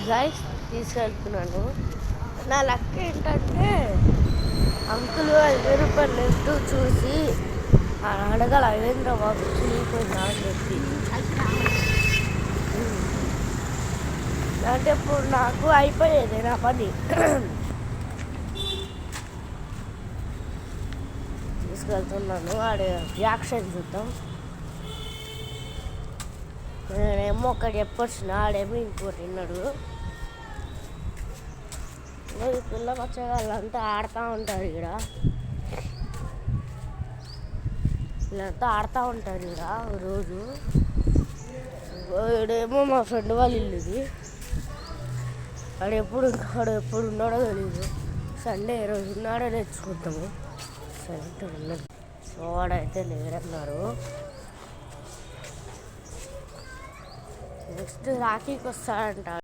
Guys తీసుకెళ్తున్నాను. నా luck ఏంటంటే అంకుల్ 50 రూపాయలు లెఫ్ట్ చూసి అడగాలి అవేంద్ర బాబు చిరిగిపోయిందా అని చెప్పి. అంటే ఇప్పుడు నాకు అయిపోయేది నా పని. తీసుకెళ్తున్నాను. ఆడే యాక్షన్ చూద్దాం. నేనేమో ఒకటి చెప్పొచ్చిన, ఆడేమో ఇంకోటి విన్నాడు. ఈ పిల్ల పచ్చగాళ్ళంతా ఆడుతూ ఉంటారు ఇక్కడ. వీళ్ళంతా ఆడుతూ ఉంటారు ఇక్కడ రోజు. ఈడేమో మా ఫ్రెండ్ వాళ్ళ ఇల్లు ఇది. ఆడు ఎప్పుడు ఉన్నాడో తెలీదు. సండే రోజు ఉన్నాడో తెచ్చుకుంటాము. సరే ఉన్నాడు. సో వాడైతే లేరన్నారు. నెక్స్ట్ రాఖీకి వస్తాడంట.